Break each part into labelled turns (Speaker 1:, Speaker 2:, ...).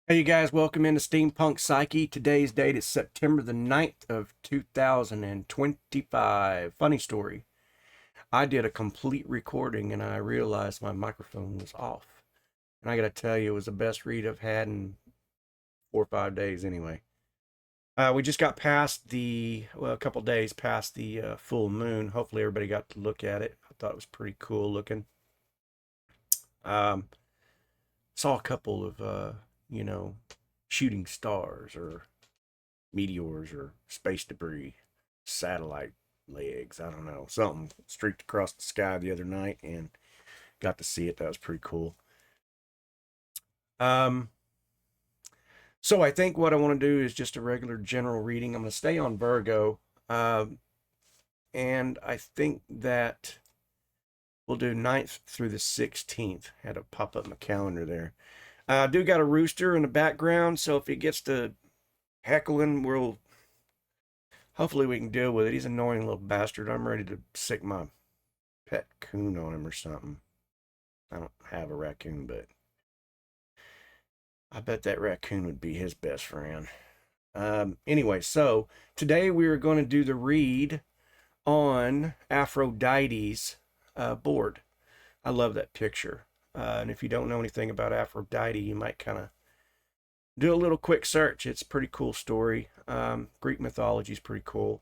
Speaker 1: Hey, you guys, welcome into Steampunk Psyche. Today's date is September the 9th of 2025. Funny story. I did a complete recording and I realized my microphone was off. And I got to tell you, it was the best read I've had in 4 or 5 days anyway. We just got past a couple days past the full moon. Hopefully everybody got to look at it. I thought it was pretty cool looking. Um, Saw a couple of, you know, shooting stars or meteors or space debris, satellite legs. I don't know. Something streaked across the sky the other night and got to see it. That was pretty cool. Um, so I think what I want to do is just a regular general reading. I'm going to stay on Virgo. And I think that we'll do 9th through the 16th. Had to pop up my calendar there. I do got a rooster in the background, so if it gets to heckling, hopefully we can deal with it. He's an annoying little bastard. I'm ready to sick my pet coon on him or something. I don't have a raccoon, but I bet that raccoon would be his best friend. Anyway, so today we are going to do the read on Aphrodite's board. I love that picture. And if you don't know anything about Aphrodite, you might kind of do a little quick search. It's a pretty cool story. Greek mythology is pretty cool.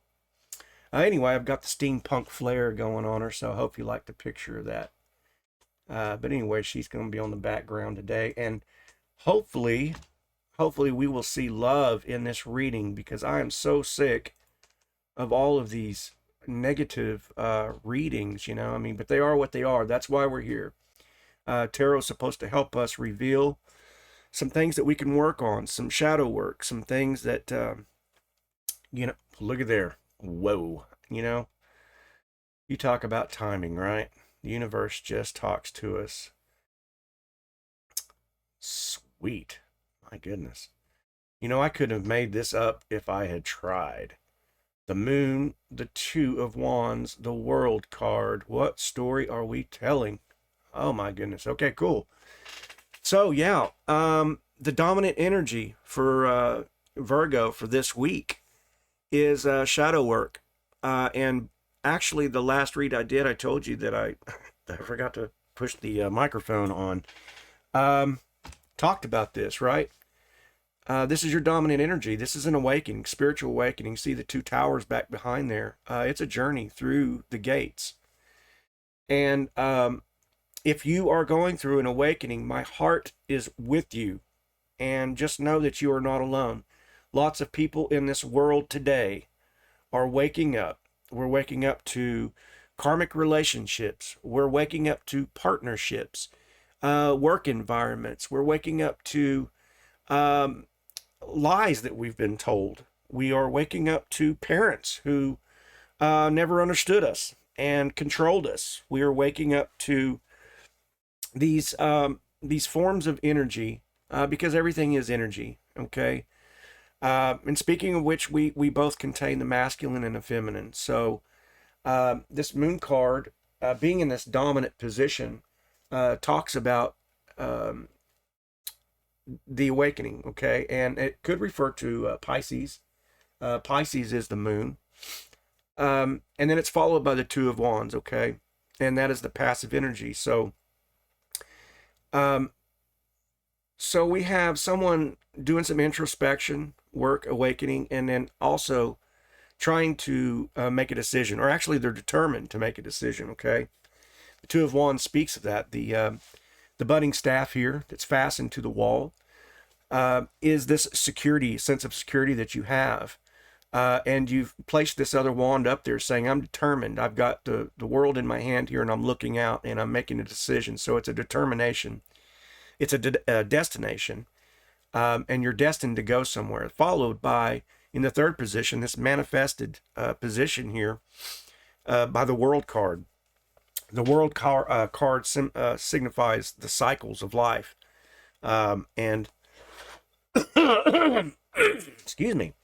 Speaker 1: Anyway, I've got the steampunk flair going on her, so I hope you like the picture of that. But anyway, she's going to be on the background today, and hopefully we will see love in this reading, because I am so sick of all of these negative readings, I mean, but they are what they are. That's why we're here. Tarot is supposed to help us reveal some things that we can work on, some shadow work, some things that, look at there. Whoa, you talk about timing, right? The universe just talks to us. Sweet. My goodness. I could have made this up if I had tried. The moon, the two of wands, the world card. What story are we telling? Oh my goodness. Okay, cool. So yeah, the dominant energy for Virgo for this week is shadow work. And actually, the last read I did, I told you that I forgot to push the microphone on. Talked about this, right? This is your dominant energy. This is an awakening, spiritual awakening. See the two towers back behind there. It's a journey through the gates. And if you are going through an awakening, my heart is with you. And just know that you are not alone. Lots of people in this world today are waking up. We're waking up to karmic relationships. We're waking up to partnerships, work environments. We're waking up to lies that we've been told. We are waking up to parents who never understood us and controlled us. We are waking up to these forms of energy because everything is energy. Okay. And speaking of which, we both contain the masculine and the feminine. So this moon card, being in this dominant position, talks about the awakening, okay? And it could refer to Pisces. Pisces is the moon. And then it's followed by the two of wands, okay? And that is the passive energy. So we have someone doing some introspection work, awakening, and then also trying to make a decision, or actually they're determined to make a decision, okay? The two of wands speaks of that. The budding staff here that's fastened to the wall is this security, sense of security that you have. And you've placed this other wand up there saying, I'm determined. I've got the world in my hand here and I'm looking out and I'm making a decision. So it's a determination. It's a destination. And you're destined to go somewhere. Followed by, in the third position, this manifested position here by the world card. The world card signifies the cycles of life. And excuse me.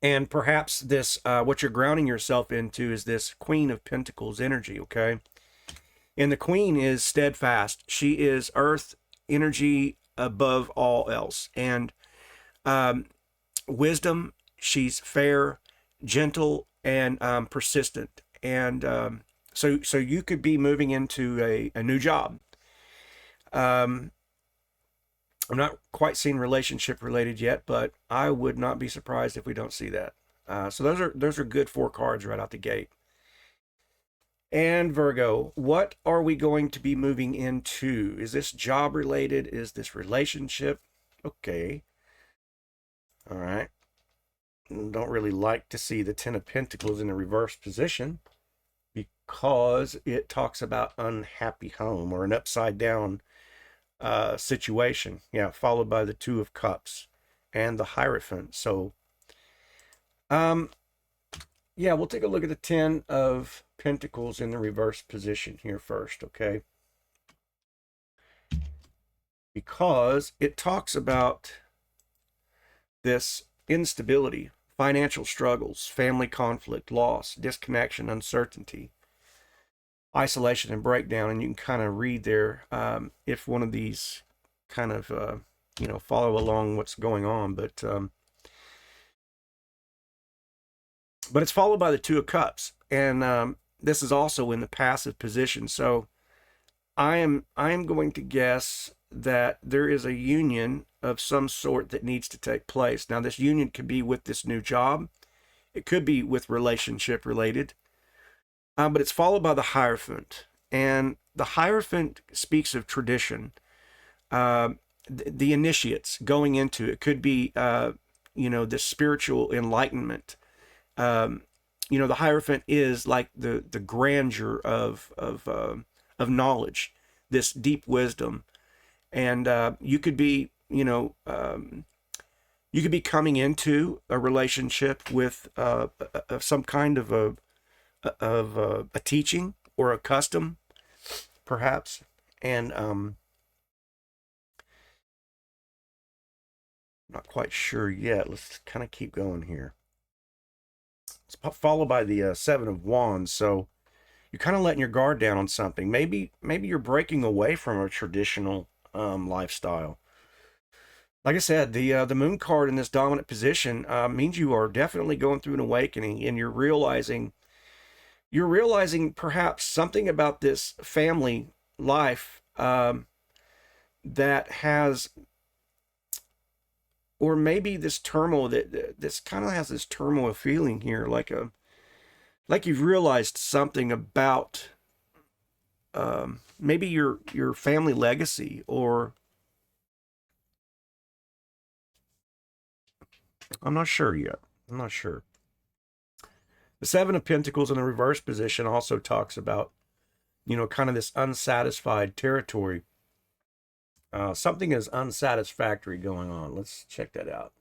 Speaker 1: And perhaps this, what you're grounding yourself into is this Queen of Pentacles energy, okay? And the Queen is steadfast. She is earth energy, above all else. And wisdom, she's fair, gentle, and persistent. And so you could be moving into a new job. I'm not quite seeing relationship related yet, but I would not be surprised if we don't see that. So those are good 4 cards right out the gate. And Virgo, what are we going to be moving into? Is this job related? Is this relationship? Okay. All right. Don't really like to see the 10 of Pentacles in the reverse position because it talks about unhappy home or an upside down situation. Yeah, followed by the 2 of Cups and the Hierophant. So, yeah, we'll take a look at the 10 of Pentacles in the reverse position here first, okay? Because it talks about this instability, financial struggles, family conflict, loss, disconnection, uncertainty, isolation, and breakdown. And you can kind of read there if one of these kind of, follow along what's going on. But it's followed by the 2 of Cups. And this is also in the passive position. So I am going to guess that there is a union of some sort that needs to take place. Now, this union could be with this new job. It could be with relationship related. But it's followed by the Hierophant. And the Hierophant speaks of tradition. The initiates going into it could be, this spiritual enlightenment. The Hierophant is like the grandeur of knowledge, this deep wisdom. And you could be, you could be coming into a relationship with some kind of a teaching or a custom, perhaps. And not quite sure yet. Let's kind of keep going here. It's followed by the 7 of Wands. So you're kind of letting your guard down on something. Maybe you're breaking away from a traditional lifestyle. Like I said, the Moon card in this dominant position means you are definitely going through an awakening, and you're realizing perhaps something about this family life that has, or maybe this turmoil this kind of has this turmoil feeling here, like you've realized something about maybe your family legacy, or I'm not sure yet. I'm not sure. The 7 of Pentacles in the reverse position also talks about, kind of this unsatisfied territory. Something is unsatisfactory going on. Let's check that out.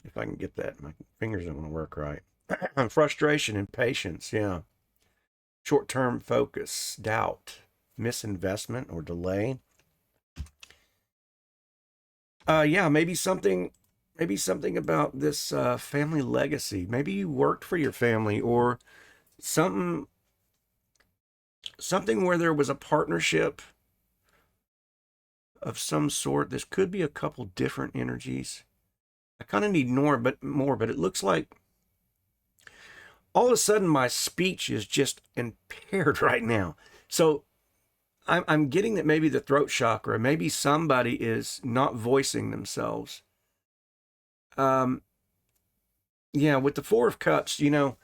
Speaker 1: If I can get that. My fingers don't want to work right. Frustration, impatience, yeah. Short-term focus, doubt, misinvestment or delay. Yeah, maybe something about this family legacy. Maybe you worked for your family, or something where there was a partnership of some sort. This could be a couple different energies. I kind of need more, but it looks like all of a sudden my speech is just impaired right now. So I'm getting that maybe the throat chakra, maybe somebody is not voicing themselves. Yeah, with the 4 of Cups, you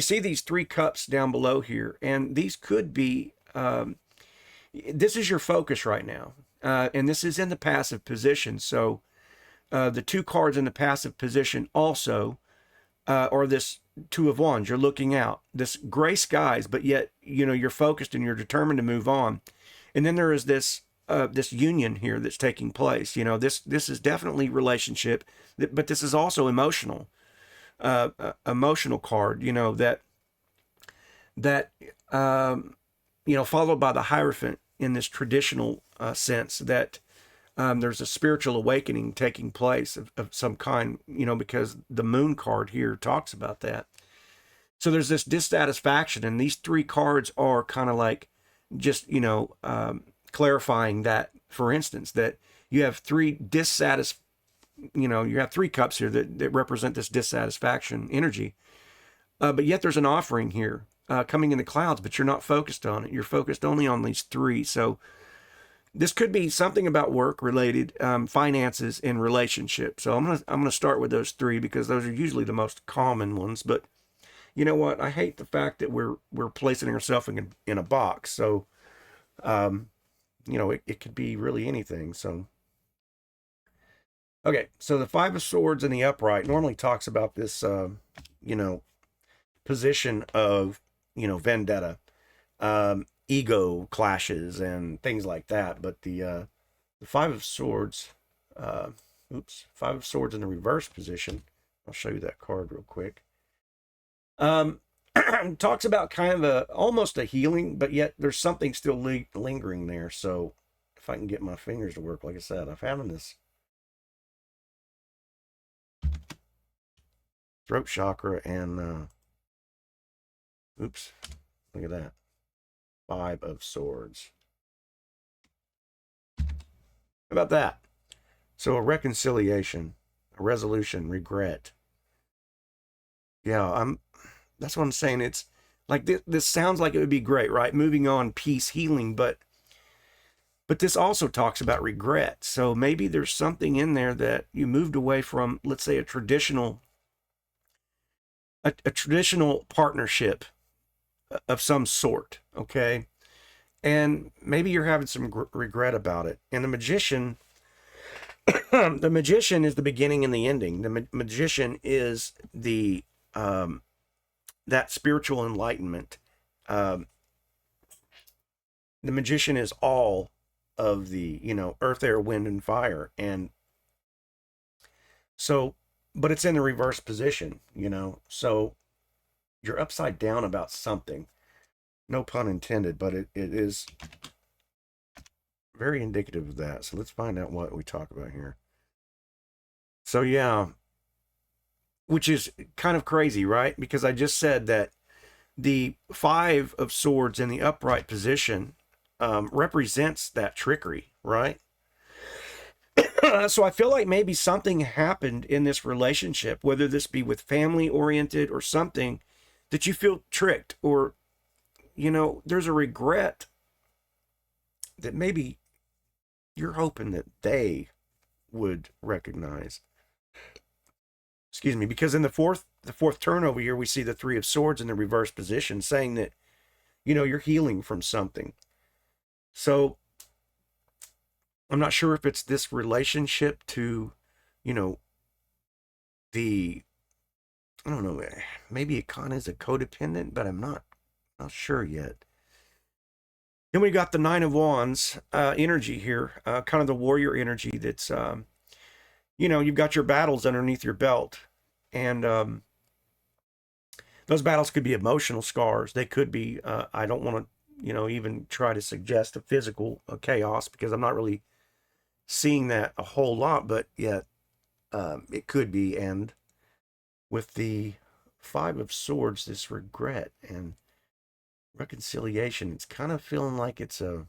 Speaker 1: see these 3 cups down below here, and these could be, this is your focus right now. And this is in the passive position. So the 2 cards in the passive position also are this 2 of Wands. You're looking out, this gray skies, but yet, you're focused and you're determined to move on. And then there is this union here that's taking place. This is definitely relationship, but this is also emotional, emotional card. That followed by the Hierophant in this traditional sense that there's a spiritual awakening taking place of some kind. Because the Moon card here talks about that. So there's this dissatisfaction, and these three cards are kind of like just, clarifying that, for instance, that you have three you have three cups here that represent this dissatisfaction energy. But yet there's an offering here coming in the clouds, but you're not focused on it. You're focused only on these three. So this could be something about work related, finances, and relationships. So I'm gonna start with those three because those are usually the most common ones. But you know what? I hate the fact that we're placing ourselves in a box. So it could be really anything. So okay, so the Five of Swords in the upright normally talks about this position of vendetta, ego clashes and things like that. But the Five of Swords, Five of Swords in the reverse position. I'll show you that card real quick. Talks about kind of almost a healing, but yet there's something still lingering there. So if I can get my fingers to work, like I said, I'm having this throat chakra and look at that. Five of Swords. How about that? So a reconciliation, a resolution, regret. Yeah, that's what I'm saying. It's like this sounds like it would be great, right? Moving on, peace, healing, but this also talks about regret. So maybe there's something in there that you moved away from, let's say a traditional partnership of some sort, okay? And maybe you're having some regret about it. And the magician, the magician is the beginning and the ending. The magician is the that spiritual enlightenment. The magician is all of the, earth, air, wind, and fire. And so, but it's in the reverse position, so you're upside down about something. No pun intended, but it is very indicative of that. So let's find out what we talk about here. So yeah, which is kind of crazy, right? Because I just said that the Five of Swords in the upright position represents that trickery, right? So I feel like maybe something happened in this relationship, whether this be with family oriented or something, that you feel tricked, or there's a regret that maybe you're hoping that they would recognize. Excuse me, because in the fourth turn over here, we see the Three of Swords in the reverse position, saying that you're healing from something. So I'm not sure if it's this relationship to I don't know, maybe it kind of is a codependent, but I'm not sure yet. Then we got the Nine of Wands energy here, kind of the warrior energy that's, you've got your battles underneath your belt. And those battles could be emotional scars. They could be, I don't want to, even try to suggest a physical chaos, because I'm not really seeing that a whole lot, but yet it could be. And with the Five of Swords, this regret and reconciliation, it's kind of feeling like it's a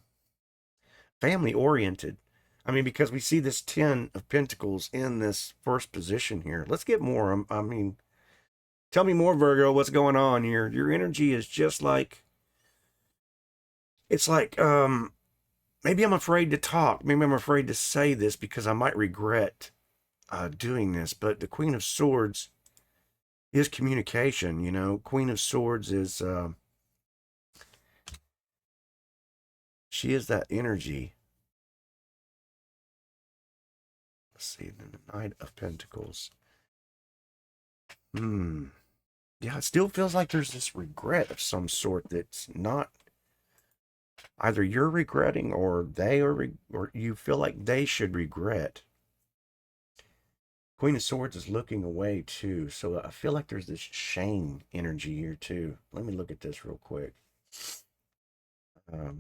Speaker 1: family oriented. I mean, because we see this Ten of Pentacles in this first position here. Let's get more. I mean, tell me more, Virgo. What's going on here? Your energy is just like, it's like, maybe I'm afraid to talk. Maybe I'm afraid to say this because I might regret doing this. But the Queen of Swords is communication, Queen of Swords is, she is that energy. Let's see, the Knight of Pentacles. Yeah, it still feels like there's this regret of some sort that's not, either you're regretting or they are, or you feel like they should regret. Queen of Swords is looking away too, so I feel like there's this shame energy here too. Let me look at this real quick. Look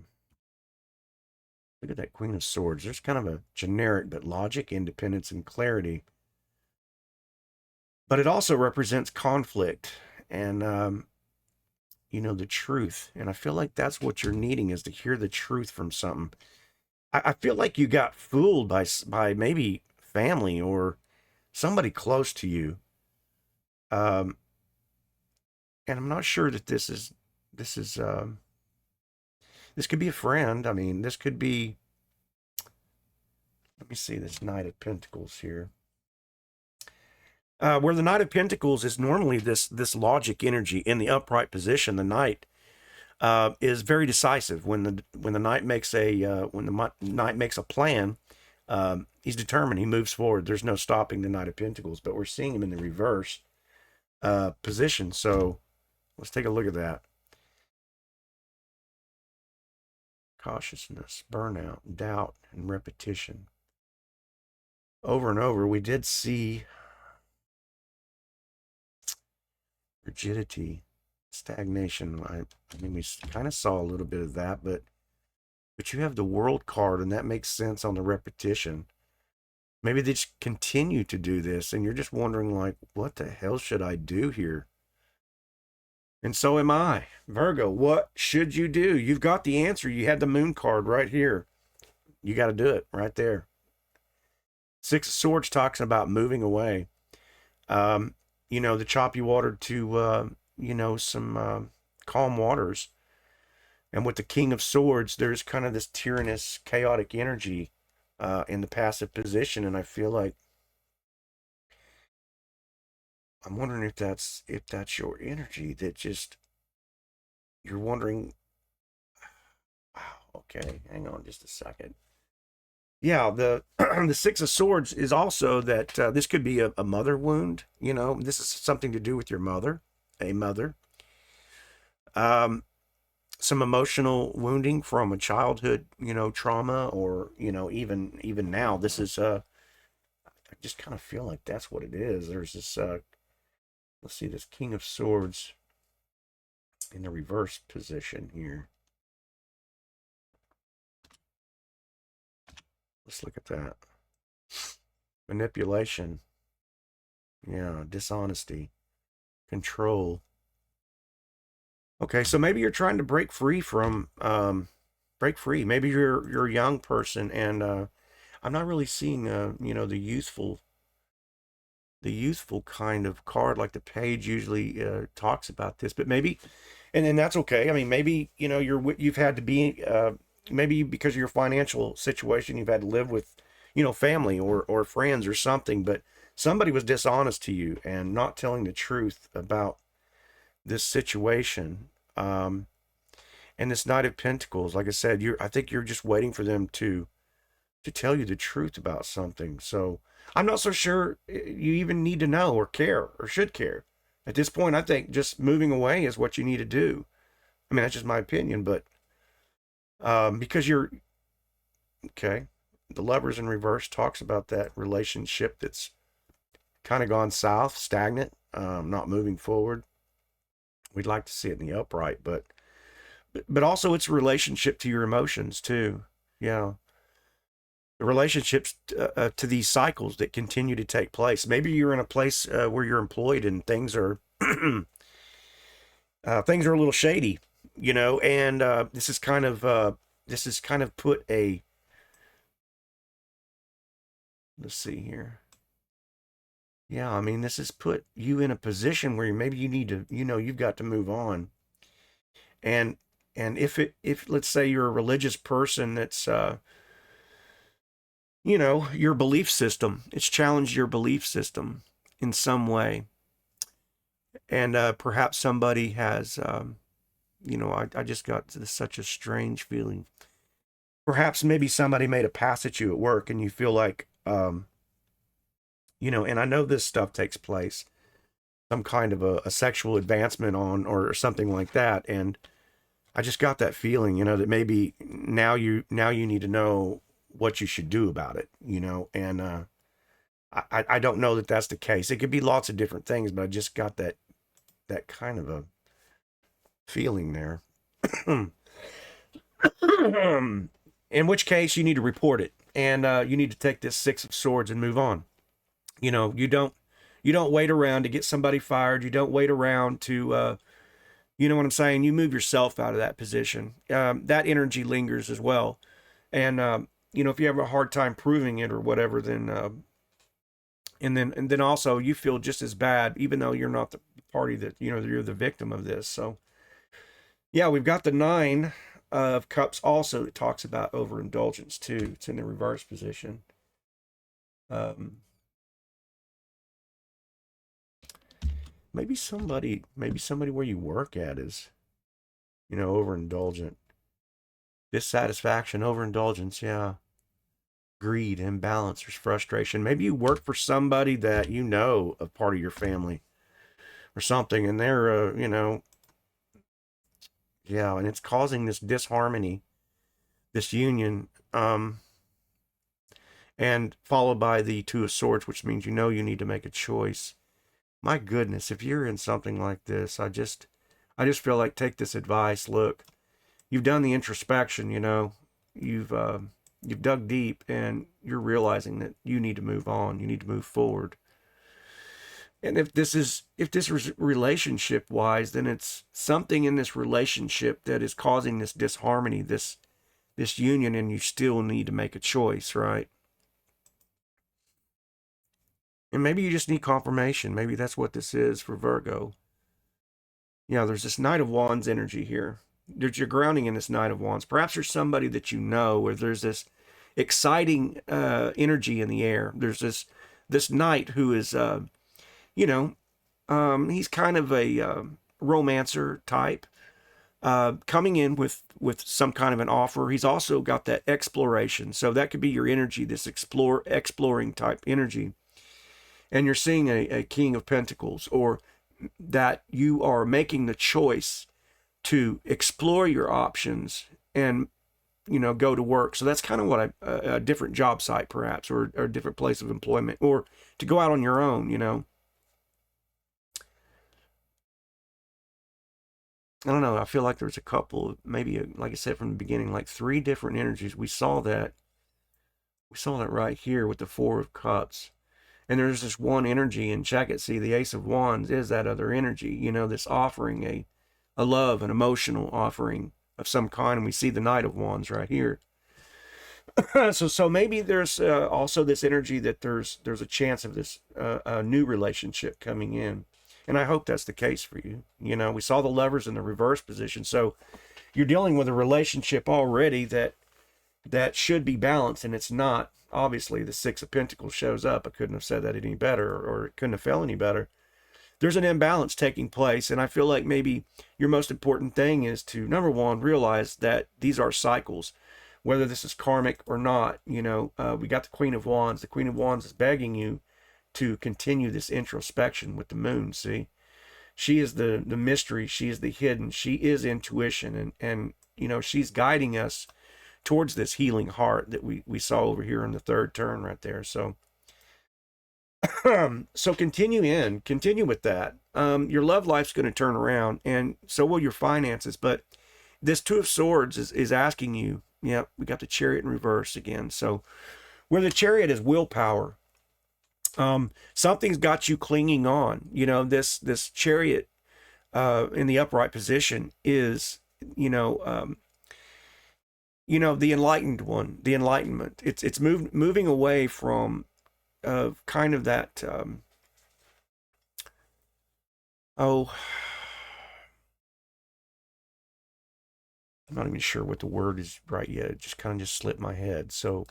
Speaker 1: at that Queen of Swords. There's kind of a generic, but logic, independence, and clarity. But it also represents conflict. And the truth. And I feel like that's what you're needing, is to hear the truth from something. I feel like you got fooled by maybe family or somebody close to you. Um, and I'm not sure that this is this could be a friend. I mean, this could be. Let me see this Knight of Pentacles here. Where the Knight of Pentacles is normally this logic energy in the upright position, the Knight is very decisive. When the Knight makes Knight makes a plan, he's determined. He moves forward. There's no stopping the Knight of Pentacles. But we're seeing him in the reverse position. So let's take a look at that. Cautiousness, burnout, doubt, and repetition. Over and over, we did see rigidity, stagnation. I mean, we kind of saw a little bit of that, but you have the World card, and that makes sense on the repetition. Maybe they just continue to do this, and you're just wondering, like, what the hell should I do here? And so am I. Virgo, what should you do? You've got the answer. You had the Moon card right here. You got to do it right there. Six of Swords talks about moving away. The choppy water to, some calm waters. And with the King of Swords, there's kind of this tyrannous, chaotic energy in the passive position. And I feel like I'm wondering if that's your energy, that just you're wondering. Wow. Okay, hang on just a second. Yeah, the the Six of Swords is also that this could be a mother wound. This is something to do with your mother, a mother. Some emotional wounding from a childhood, trauma, or even now. This is I just kind of feel like that's what it is. There's this let's see, this King of Swords in the reverse position here. Let's look at that. Manipulation. Yeah, dishonesty. Control. Okay, so maybe you're trying to break free from break free. Maybe you're a young person, and I'm not really seeing the youthful kind of card, like the page usually talks about this, but maybe, and that's okay. I mean, maybe you've had to be maybe because of your financial situation, you've had to live with family or friends or something, but somebody was dishonest to you and not telling the truth about this situation. And this Knight of Pentacles, like I said, I think you're just waiting for them to tell you the truth about something. So I'm not so sure you even need to know or care or should care. At this point, I think just moving away is what you need to do. I mean, that's just my opinion, but because you're okay. The Lovers in reverse talks about that relationship that's kind of gone south, stagnant, not moving forward. We'd like to see it in the upright, but also it's a relationship to your emotions too. Yeah. The relationships to these cycles that continue to take place. Maybe you're in a place where you're employed and things are things are a little shady, and this is kind of put a, let's see here. Yeah, I mean, this has put you in a position where maybe you need to, you've got to move on. And if let's say you're a religious person that's your belief system, it's challenged your belief system in some way. And perhaps somebody has I just got such a strange feeling. Perhaps maybe somebody made a pass at you at work, and you feel like and I know this stuff takes place, some kind of a sexual advancement on or something like that, and I just got that feeling, that maybe now you need to know what you should do about it, and I don't know that that's the case. It could be lots of different things, but I just got that kind of a feeling there. In which case you need to report it, and you need to take this Six of Swords and move on. You don't wait around to get somebody fired. You don't wait around to You know what I'm saying? You move yourself out of that position. That energy lingers as well. And, if you have a hard time proving it or whatever, then, and then also you feel just as bad, even though you're not the party that, you're the victim of this. So, yeah, we've got the Nine of Cups also that talks about overindulgence too. It's in the reverse position. Um, maybe somebody where you work at is, overindulgent. Dissatisfaction, overindulgence, yeah. Greed, imbalance, there's frustration. Maybe you work for somebody that a part of your family or something, and they're, yeah, and it's causing this disharmony, this union, and followed by the Two of Swords, which means you need to make a choice. My goodness, if you're in something like this, I just feel like take this advice. Look, you've done the introspection, you've dug deep, and you're realizing that you need to move on, you need to move forward. And if this is relationship wise, then it's something in this relationship that is causing this disharmony, this union, and you still need to make a choice, right? And maybe you just need confirmation. Maybe that's what this is for Virgo. Yeah, there's this Knight of Wands energy here. You're grounding in this Knight of Wands. Perhaps there's somebody that or there's this exciting energy in the air. There's this knight who is, he's kind of a romancer type, coming in with some kind of an offer. He's also got that exploration, so that could be your energy, this exploring type energy. And you're seeing a King of Pentacles, or that you are making the choice to explore your options and go to work. So that's kind of what a different job site perhaps, or a different place of employment, or to go out on your own. I don't know. I feel like there's a couple, maybe, like I said from the beginning, like 3 different energies. We saw that right here with the Four of Cups. And there's this one energy, and check it. See, the Ace of Wands is that other energy, this offering, a love, an emotional offering of some kind. And we see the Knight of Wands right here. so maybe there's also this energy that there's a chance of this a new relationship coming in. And I hope that's the case for you. We saw the Lovers in the reverse position. So you're dealing with a relationship already that should be balanced, and it's not. Obviously, the Six of Pentacles shows up. I couldn't have said that any better, or it couldn't have felt any better. There's an imbalance taking place, and I feel like maybe your most important thing is to, number one, realize that these are cycles, whether this is karmic or not. We got the Queen of Wands. The Queen of Wands is begging you to continue this introspection with the Moon. See, she is the mystery. She is the hidden. She is intuition, and she's guiding us towards this healing heart that we saw over here in the third turn right there. So so continue with that. Your love life's going to turn around, and so will your finances. But this Two of Swords is asking you, yeah, we got the Chariot in reverse again. So where the Chariot is willpower, something's got you clinging on. This Chariot in the upright position is, the enlightened one, the enlightenment. It's moving away from kind of that, I'm not even sure what the word is right yet. It just kind of just slipped my head. So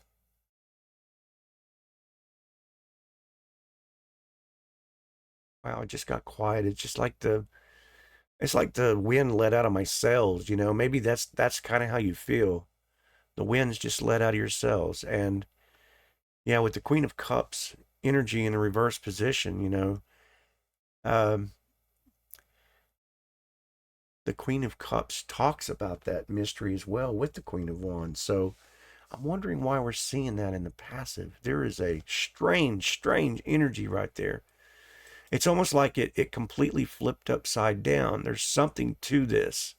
Speaker 1: wow, it just got quiet. It's like the wind let out of my cells. Maybe that's kind of how you feel. The wind's just let out of your cells. And yeah, with the Queen of Cups energy in a reverse position, um, the Queen of Cups talks about that mystery as well with the Queen of Wands. So I'm wondering why we're seeing that in the passive. There is a strange energy right there. It's almost like it completely flipped upside down. There's something to this.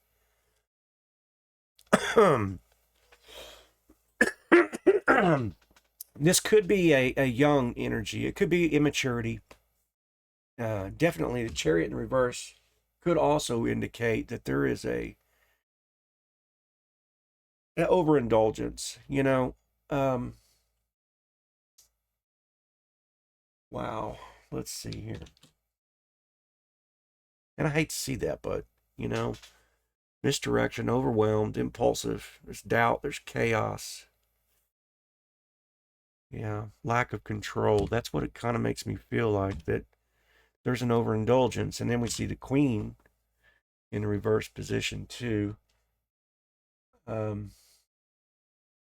Speaker 1: This could be a young energy. It could be immaturity. Definitely the Chariot in reverse could also indicate that there is an overindulgence, you know. Um, wow. Let's see here. And I hate to see that, but, you know, misdirection, overwhelmed, impulsive, there's doubt, there's chaos. Yeah, lack of control. That's what it kind of makes me feel like, that there's an overindulgence. And then we see the queen in the reverse position too. Um,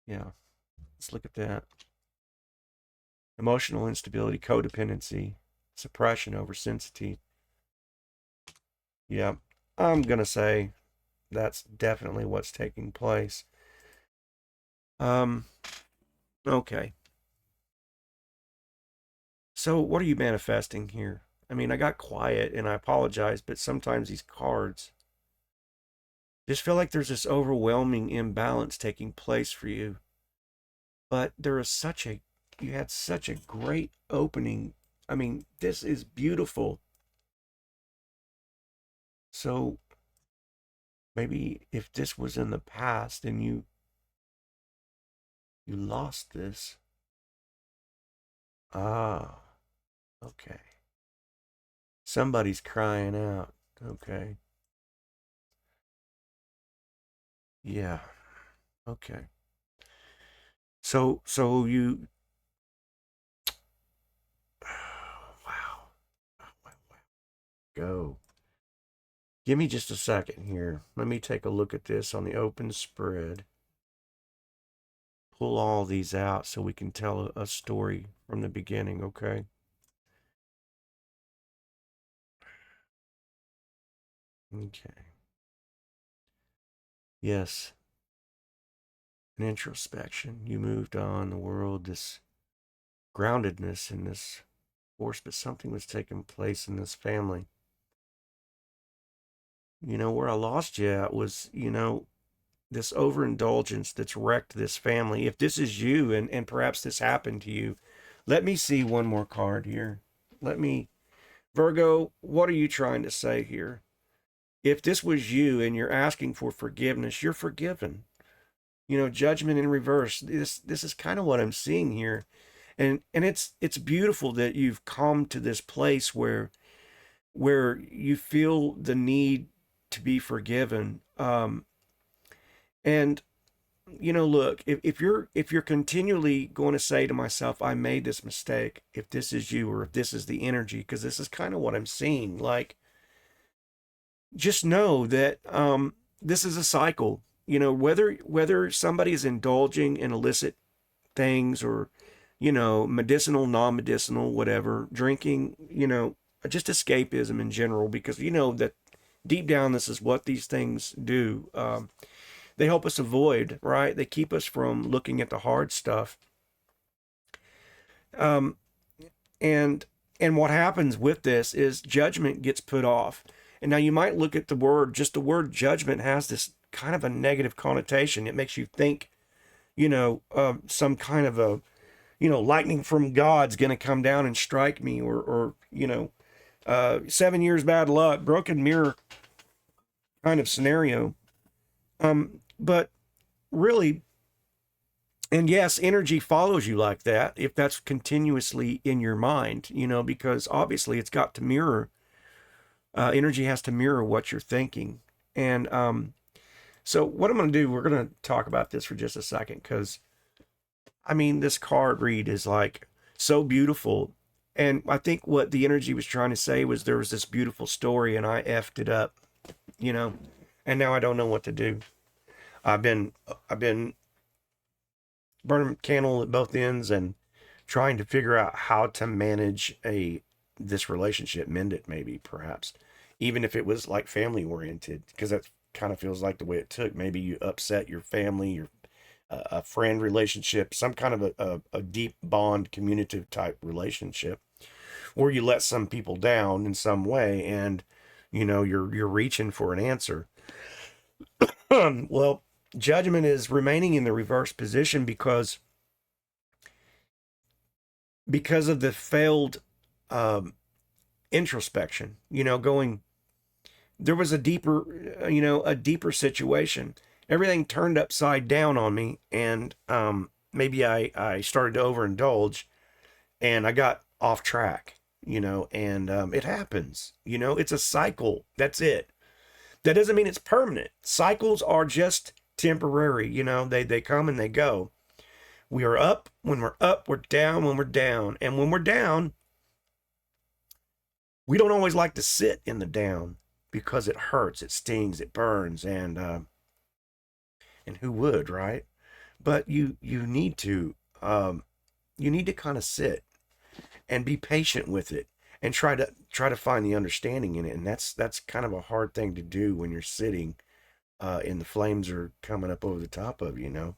Speaker 1: yeah, let's look at that. Emotional instability, codependency, suppression, oversensitivity. Yeah, I'm gonna say that's definitely what's taking place. Um, okay. So what are you manifesting here? I mean, I got quiet and I apologize, but sometimes these cards just feel like there's this overwhelming imbalance taking place for you. But there is you had such a great opening. I mean, this is beautiful. So maybe if this was in the past and you lost this. Ah, okay. Somebody's crying out. Okay. Yeah. Okay. So you wow. Go. Give me just a second here. Let me take a look at this on the open spread. Pull all these out so we can tell a story from the beginning, okay? Okay. Yes. An introspection. You moved on the world, this groundedness in this force, but something was taking place in this family. You know, where I lost you at was, you know, this overindulgence that's wrecked this family. If this is you and perhaps this happened to you, let me see one more card here. Let me, Virgo, what are you trying to say here? If this was you and you're asking for forgiveness, you're forgiven. You know, judgment in reverse. This is kind of what I'm seeing here. And it's beautiful that you've come to this place where you feel the need to be forgiven. And you know, look, if you're continually going to say to myself, I made this mistake, if this is you or if this is the energy, because this is kind of what I'm seeing, like, just know that this is a cycle. You know, whether somebody is indulging in illicit things or, you know, medicinal, non-medicinal, whatever, drinking, you know, just escapism in general, because you know that deep down this is what these things do. They help us avoid, right? They keep us from looking at the hard stuff. Um, and and what happens with this is judgment gets put off. And now you might look at the word, just the word judgment has this kind of a negative connotation. It makes you think, you know, some kind of a, you know, lightning from God's going to come down and strike me, or you know, 7 years bad luck, broken mirror kind of scenario. But really, and yes, energy follows you like that if that's continuously in your mind, you know, because obviously it's got to mirror, energy has to mirror what you're thinking. And so, what I'm going to do, we're going to talk about this for just a second because, I mean, this card read is like so beautiful. And I think what the energy was trying to say was there was this beautiful story and I effed it up, you know, and now I don't know what to do. I've been burning candle at both ends and trying to figure out how to manage this relationship, mend it, maybe, perhaps, even if it was like family oriented, because that kind of feels like the way it took. Maybe you upset your family, your a friend relationship, some kind of a deep bond, communicative type relationship, or you let some people down in some way, and you know you're reaching for an answer. Well, judgment is remaining in the reverse position because of the failed um, introspection. You know, going there was a deeper, a deeper situation. Everything turned upside down on me, and maybe I started to overindulge, and I got off track, and it happens. It's a cycle. That's it. That doesn't mean it's permanent. Cycles are just temporary. They come and they go. We are up when we're up. We're down when we're down, and when we're down, we don't always like to sit in the down because it hurts, it stings, it burns, and who would, right? But you need to kind of sit and be patient with it and try to find the understanding in it. And that's kind of a hard thing to do when you're sitting and the flames are coming up over the top of you.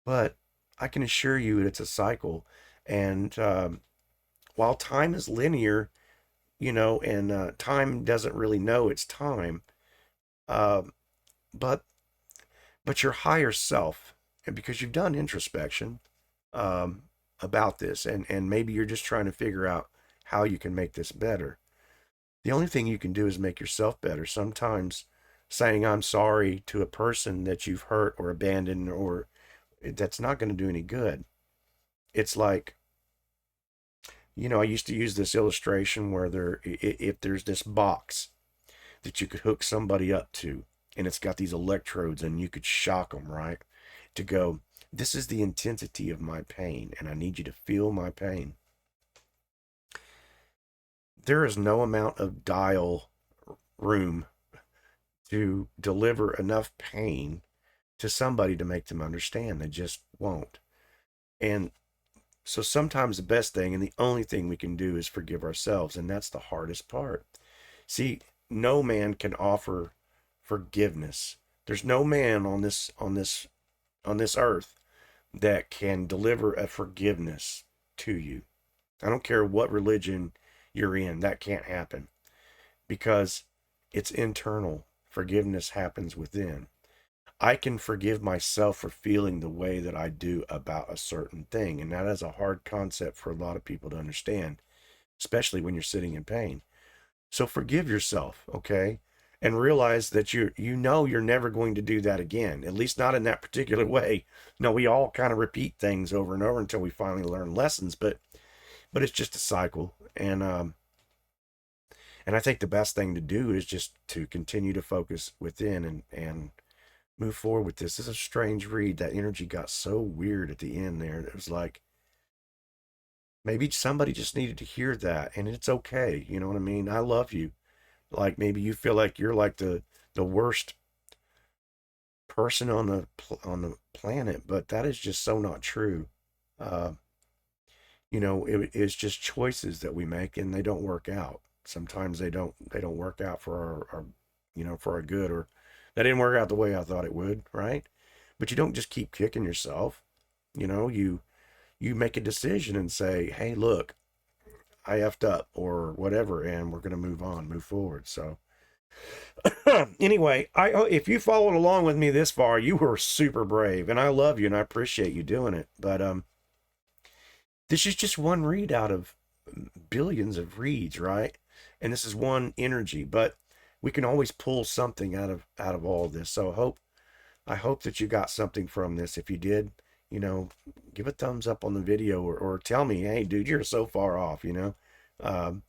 Speaker 1: But I can assure you it's a cycle. And while time is linear, and time doesn't really know its time, uh, but your higher self, and because you've done introspection um, about this, and maybe you're just trying to figure out how you can make this better. The only thing you can do is make yourself better. Sometimes saying I'm sorry to a person that you've hurt or abandoned, or that's not going to do any good. It's like, I used to use this illustration where if there's this box that you could hook somebody up to, and it's got these electrodes, and you could shock them, right? To go, this is the intensity of my pain, and I need you to feel my pain. There is no amount of dial room to deliver enough pain to somebody to make them understand. They just won't. And so sometimes the best thing and the only thing we can do is forgive ourselves, and that's the hardest part. See, no man can offer forgiveness. There's no man on this earth that can deliver a forgiveness to you. I don't care what religion you're in, that can't happen because it's internal. Forgiveness happens within. I can forgive myself for feeling the way that I do about a certain thing, and that is a hard concept for a lot of people to understand, especially when you're sitting in pain. So forgive yourself, okay? And realize that you're never going to do that again, at least not in that particular way. No, we all kind of repeat things over and over until we finally learn lessons, but it's just a cycle. And I think the best thing to do is just to continue to focus within and move forward with this. This is a strange read. That energy got so weird at the end there. It was like maybe somebody just needed to hear that, and it's okay. You know what I mean? I love you. Like maybe you feel like you're like the worst person on the planet, but that is just so not true. Uh, it's just choices that we make, and they don't work out. Sometimes they don't work out for for our good, or that didn't work out the way I thought it would, right? But you don't just keep kicking yourself. You make a decision and say, hey, look, I effed up or whatever, and we're going to move on, move forward. So anyway, if you followed along with me this far, you were super brave, and I love you and I appreciate you doing it. But this is just one read out of billions of reads, right? And this is one energy, but we can always pull something out of all of this. So I hope that you got something from this. If you did, give a thumbs up on the video, or tell me, hey, dude, you're so far off. Um,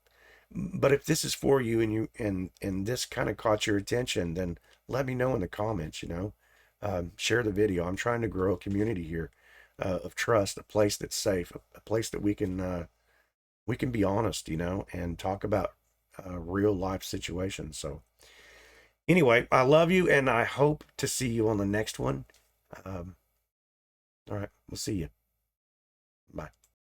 Speaker 1: but if this is for you, and this kind of caught your attention, then let me know in the comments. Share the video. I'm trying to grow a community here of trust, a place that's safe, a place that we can be honest, and talk about real life situations. So anyway, I love you, and I hope to see you on the next one. All right, we'll see you. Bye.